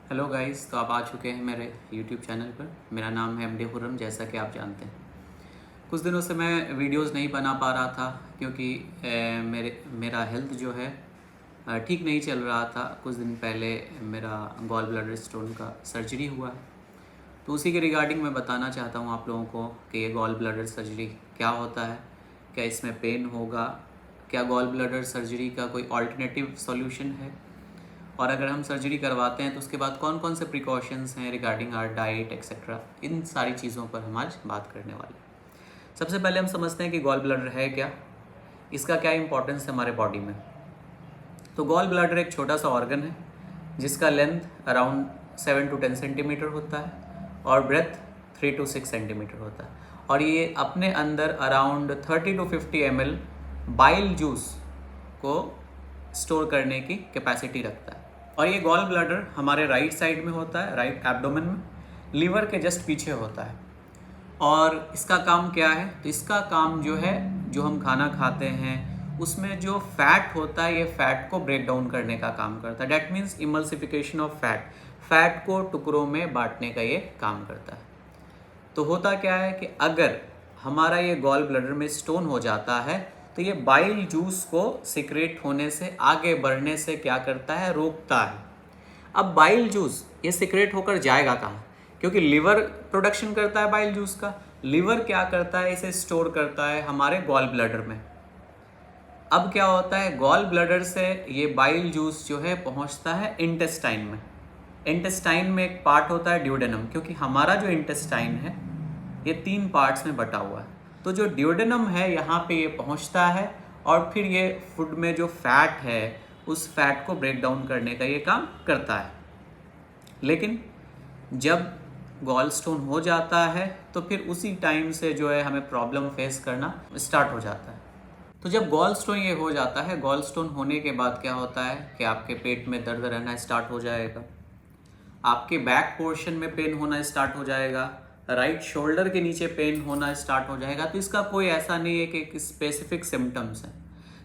Hello guys, तो आप आ चुके हैं मेरे यूट्यूब चैनल पर। मेरा नाम है एमडी खुर्रम, जैसा कि आप जानते हैं। कुछ दिनों से मैं वीडियोस नहीं बना पा रहा था क्योंकि मेरा हेल्थ जो है ठीक नहीं चल रहा था। कुछ दिन पहले मेरा गॉल ब्लैडर स्टोन का सर्जरी हुआ है, तो उसी के रिगार्डिंग मैं बताना चाहता हूँ आप लोगों को कि ये गॉल ब्लैडर सर्जरी क्या होता है, क्या इसमें पेन होगा, क्या गॉल ब्लैडर सर्जरी का कोई ऑल्टरनेटिव सॉल्यूशन है, और अगर हम सर्जरी करवाते हैं तो उसके बाद कौन कौन से प्रिकॉशंस हैं रिगार्डिंग आवर डाइट एक्सेट्रा। इन सारी चीज़ों पर हम आज बात करने वाले हैं। सबसे पहले हम समझते हैं कि गॉल ब्लैडर है क्या, इसका क्या इंपॉर्टेंस है हमारे बॉडी में। तो गॉल ब्लैडर एक छोटा सा ऑर्गन है जिसका लेंथ अराउंड 7 to 10 सेंटीमीटर होता है और ब्रेथ 3 to 6 सेंटीमीटर होता है, और ये अपने अंदर around 30 to 50 ml bile juice को स्टोर करने की कैपेसिटी रखता है। और ये गॉल ब्लैडर हमारे राइट साइड में होता है, राइट एब्डोमेन में, लीवर के जस्ट पीछे होता है। और इसका काम क्या है? तो इसका काम जो है, जो हम खाना खाते हैं उसमें जो फैट होता है, ये फैट को ब्रेक डाउन करने का काम करता है। That means emulsification of fat, fat को टुकड़ों में बांटने का ये काम करता है। तो होता क्या है कि अगर हमारा ये गॉल ब्लैडर में स्टोन हो जाता है तो ये बाइल जूस को सिक्रेट होने से, आगे बढ़ने से क्या करता है? रोकता है। अब बाइल जूस ये सिक्रेट होकर जाएगा कहाँ? क्योंकि लिवर प्रोडक्शन करता है बाइल जूस का। लिवर क्या करता है? इसे स्टोर करता है हमारे गॉल ब्लैडर में। अब क्या होता है? गॉल ब्लैडर से ये बाइल जूस जो है पहुंचता है इंटेस्टाइन में। इंटेस्टाइन में एक पार्ट होता है ड्यूडेनम, क्योंकि हमारा जो इंटेस्टाइन है ये 3 पार्ट्स में बटा हुआ है। तो जो ड्यूडेनम है यहाँ पे ये पहुँचता है और फिर ये फूड में जो फैट है उस फैट को ब्रेक डाउन करने का ये काम करता है। लेकिन जब गॉल स्टोन हो जाता है तो फिर उसी टाइम से जो है हमें प्रॉब्लम फेस करना स्टार्ट हो जाता है। तो जब गॉल स्टोन ये हो जाता है, गॉल स्टोन होने के बाद क्या होता है कि आपके पेट में दर्द रहना स्टार्ट हो जाएगा, आपके बैक पोर्शन में पेन होना स्टार्ट हो जाएगा, राइट शोल्डर के नीचे पेन होना स्टार्ट हो जाएगा। तो इसका कोई ऐसा नहीं है कि एक स्पेसिफिक सिम्टम्स हैं।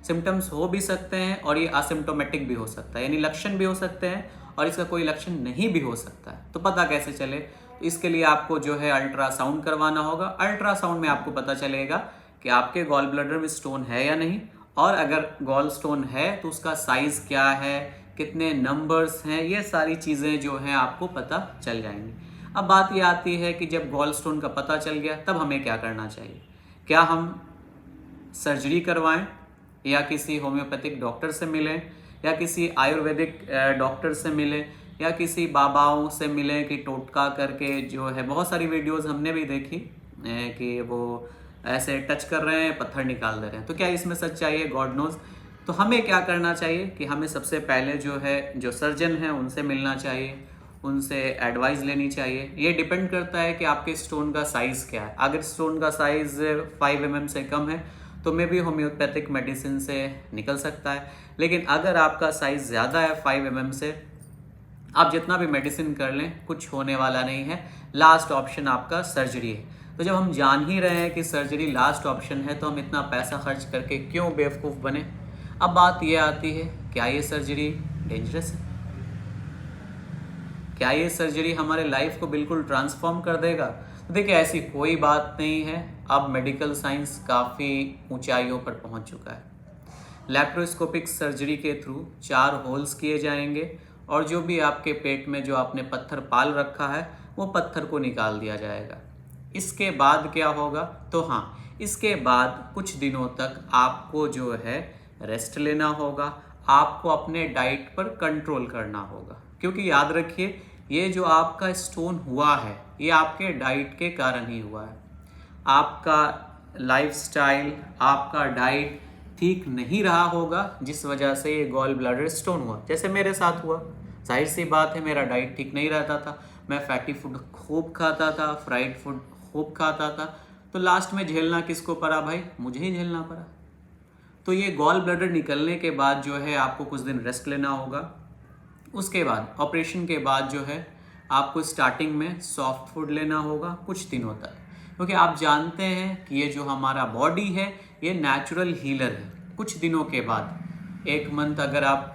सिम्टम्स हो भी सकते हैं और ये असिम्टोमेटिक भी हो सकता है, यानी लक्षण भी हो सकते हैं और इसका कोई लक्षण नहीं भी हो सकता है। तो पता कैसे चले? तो इसके लिए आपको जो है अल्ट्रासाउंड करवाना होगा। अल्ट्रासाउंड में आपको पता चलेगा कि आपके गॉल ब्लैडर में स्टोन है या नहीं, और अगर गॉल स्टोन है तो उसका साइज क्या है, कितने नंबर्स हैं, ये सारी चीज़ें जो हैं आपको पता चल जाएंगी। अब बात ये आती है कि जब गॉल स्टोन का पता चल गया तब हमें क्या करना चाहिए। क्या हम सर्जरी करवाएं, या किसी होम्योपैथिक डॉक्टर से मिलें, या किसी आयुर्वेदिक डॉक्टर से मिलें, या किसी बाबाओं से मिलें कि टोटका करके जो है, बहुत सारी वीडियोस हमने भी देखी कि वो ऐसे टच कर रहे हैं, पत्थर निकाल दे रहे हैं। तो क्या इसमें सच्चाई है? God knows. तो हमें क्या करना चाहिए कि हमें सबसे पहले जो है, जो सर्जन हैं उनसे मिलना चाहिए, उनसे एडवाइस लेनी चाहिए। ये डिपेंड करता है कि आपके स्टोन का साइज़ क्या है। अगर स्टोन का साइज़ 5 mm से कम है तो मे भी होम्योपैथिक मेडिसिन से निकल सकता है, लेकिन अगर आपका साइज़ ज़्यादा है 5 mm से, आप जितना भी मेडिसिन कर लें कुछ होने वाला नहीं है। लास्ट ऑप्शन आपका सर्जरी है। तो जब हम जान ही रहे हैं कि सर्जरी लास्ट ऑप्शन है तो हम इतना पैसा खर्च करके क्यों बेवकूफ़ बने। अब बात ये आती है, क्या ये सर्जरी डेंजरस है? क्या ये सर्जरी हमारे लाइफ को बिल्कुल ट्रांसफॉर्म कर देगा? तो देखिए, ऐसी कोई बात नहीं है। अब मेडिकल साइंस काफ़ी ऊंचाइयों पर पहुंच चुका है। लैप्रोस्कोपिक सर्जरी के थ्रू 4 होल्स किए जाएंगे और जो भी आपके पेट में जो आपने पत्थर पाल रखा है वो पत्थर को निकाल दिया जाएगा। इसके बाद क्या होगा? तो हाँ, इसके बाद कुछ दिनों तक आपको जो है रेस्ट लेना होगा, आपको अपने डाइट पर कंट्रोल करना होगा, क्योंकि याद रखिए ये जो आपका स्टोन हुआ है ये आपके डाइट के कारण ही हुआ है। आपका लाइफस्टाइल, आपका डाइट ठीक नहीं रहा होगा जिस वजह से ये गॉल ब्लैडर स्टोन हुआ। जैसे मेरे साथ हुआ, जाहिर सी बात है मेरा डाइट ठीक नहीं रहता था। मैं फैटी फूड खूब खाता था, फ्राइड फूड खूब खाता था, तो लास्ट में झेलना किसको पड़ा भाई? मुझे ही झेलना पड़ा। तो ये गॉल ब्लैडर निकलने के बाद जो है आपको कुछ दिन रेस्ट लेना होगा। उसके बाद ऑपरेशन के बाद जो है आपको स्टार्टिंग में सॉफ्ट फूड लेना होगा कुछ दिनों तक, क्योंकि आप जानते हैं कि ये जो हमारा बॉडी है ये नेचुरल हीलर है। कुछ दिनों के बाद, 1 मंथ अगर आप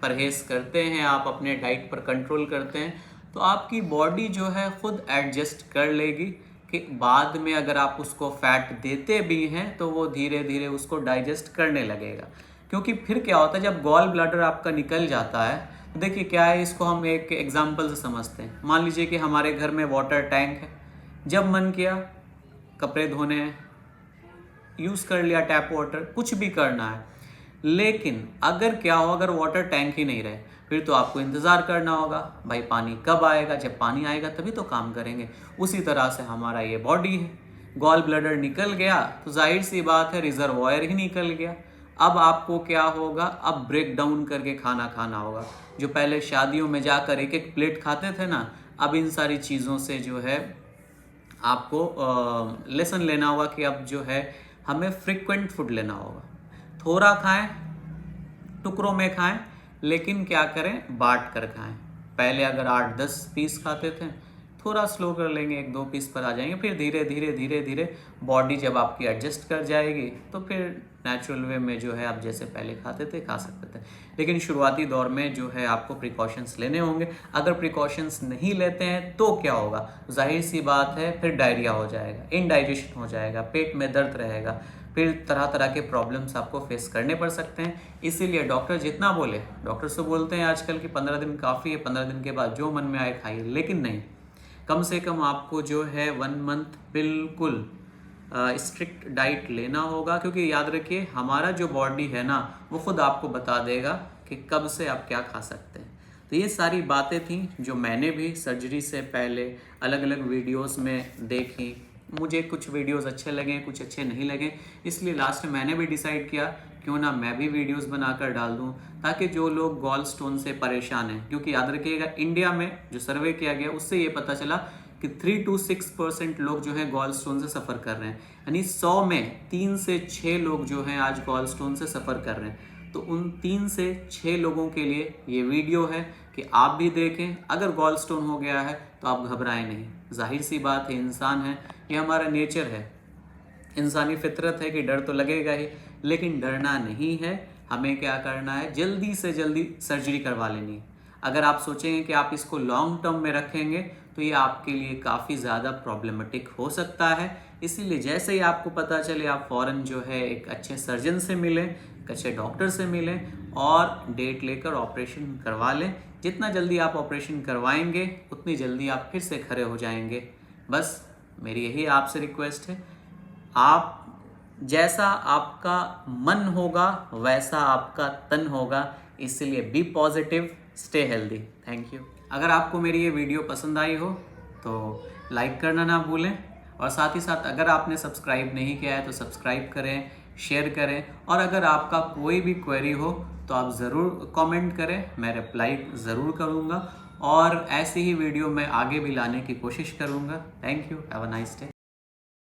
परहेज़ करते हैं, आप अपने डाइट पर कंट्रोल करते हैं, तो आपकी बॉडी जो है खुद एडजस्ट कर लेगी कि बाद में अगर आप उसको फैट देते भी हैं तो वो धीरे धीरे उसको डाइजेस्ट करने लगेगा। क्योंकि फिर क्या होता है, जब गॉल ब्लैडर आपका निकल जाता है तो देखिए क्या है, इसको हम एक एग्जाम्पल से समझते हैं। मान लीजिए कि हमारे घर में वाटर टैंक है, जब मन किया कपड़े धोने हैं, यूज़ कर लिया टैप वाटर, कुछ भी करना है। लेकिन अगर क्या हो, अगर वाटर टैंक ही नहीं रहे, फिर तो आपको इंतज़ार करना होगा, भाई पानी कब आएगा, जब पानी आएगा तभी तो काम करेंगे। उसी तरह से हमारा ये बॉडी है, गॉल ब्लैडर निकल गया तो जाहिर सी बात है रिजर्वायर ही निकल गया। अब आपको क्या होगा, अब ब्रेक डाउन करके खाना खाना होगा। जो पहले शादियों में जाकर एक एक प्लेट खाते थे ना, अब इन सारी चीज़ों से जो है आपको लेसन लेना होगा कि अब जो है हमें फ्रिक्वेंट फूड लेना होगा। थोड़ा खाएं, टुकड़ों में खाएं, लेकिन क्या करें, बांट कर खाएं। पहले अगर 8-10 पीस खाते थे, थोड़ा स्लो कर लेंगे, 1-2 पीस पर आ जाएंगे। फिर धीरे धीरे धीरे धीरे बॉडी जब आपकी एडजस्ट कर जाएगी तो फिर नेचुरल वे में जो है आप जैसे पहले खाते थे खा सकते थे। लेकिन शुरुआती दौर में जो है आपको प्रिकॉशंस लेने होंगे। अगर प्रिकॉशंस नहीं लेते हैं तो क्या होगा, जाहिर सी बात है फिर डायरिया हो जाएगा, इनडाइजेशन हो जाएगा, पेट में दर्द रहेगा, फिर तरह तरह के प्रॉब्लम्स आपको फेस करने पड़ सकते हैं। इसीलिए डॉक्टर जितना बोले, डॉक्टर से बोलते हैं आजकल कि 15 दिन काफ़ी है, 15 दिन के बाद जो मन में आए खाइए, लेकिन नहीं, कम से कम आपको जो है 1 मंथ बिल्कुल स्ट्रिक्ट डाइट लेना होगा। क्योंकि याद रखिए हमारा जो बॉडी है ना, वो खुद आपको बता देगा कि कब से आप क्या खा सकते हैं। तो ये सारी बातें थी जो मैंने भी सर्जरी से पहले अलग अलग वीडियोस में देखी। मुझे कुछ वीडियोस अच्छे लगे, कुछ अच्छे नहीं लगे, इसलिए लास्ट में मैंने भी डिसाइड किया क्यों ना मैं भी वीडियोस बनाकर डाल दूं, ताकि जो लोग गॉल स्टोन से परेशान हैं, क्योंकि याद रखिएगा इंडिया में जो सर्वे किया गया उससे ये पता चला कि 3 to 6% लोग जो है गॉल स्टोन से सफ़र कर रहे हैं। यानी 100 में 3 से 6 लोग जो हैं आज गॉल स्टोन से सफ़र कर रहे हैं। तो उन 3 से 6 लोगों के लिए ये वीडियो है कि आप भी देखें। अगर गॉल स्टोन हो गया है तो आप घबराएं नहीं, जाहिर सी बात है, इंसान है, ये हमारा नेचर है, इंसानी फितरत है कि डर तो लगेगा ही, लेकिन डरना नहीं है। हमें क्या करना है, जल्दी से जल्दी सर्जरी करवा लेनी है। अगर आप सोचेंगे कि आप इसको लॉन्ग टर्म में रखेंगे तो ये आपके लिए काफ़ी ज़्यादा प्रॉब्लमेटिक हो सकता है। इसीलिए जैसे ही आपको पता चले आप फ़ौरन जो है एक अच्छे सर्जन से मिलें, एक अच्छे डॉक्टर से मिलें और डेट लेकर ऑपरेशन करवा लें। जितना जल्दी आप ऑपरेशन करवाएंगे उतनी जल्दी आप फिर से खड़े हो जाएंगे। बस मेरी यही आपसे रिक्वेस्ट है, आप जैसा आपका मन होगा वैसा आपका तन होगा। इसलिए be positive, stay healthy. Thank you. अगर आपको मेरी ये वीडियो पसंद आई हो तो लाइक करना ना भूलें, और साथ ही साथ अगर आपने सब्सक्राइब नहीं किया है तो सब्सक्राइब करें, शेयर करें, और अगर आपका कोई भी क्वेरी हो तो आप ज़रूर कमेंट करें, मैं रिप्लाई ज़रूर करूँगा और ऐसी ही वीडियो मैं आगे भी लाने की कोशिश करूँगा। Thank you, have a nice day.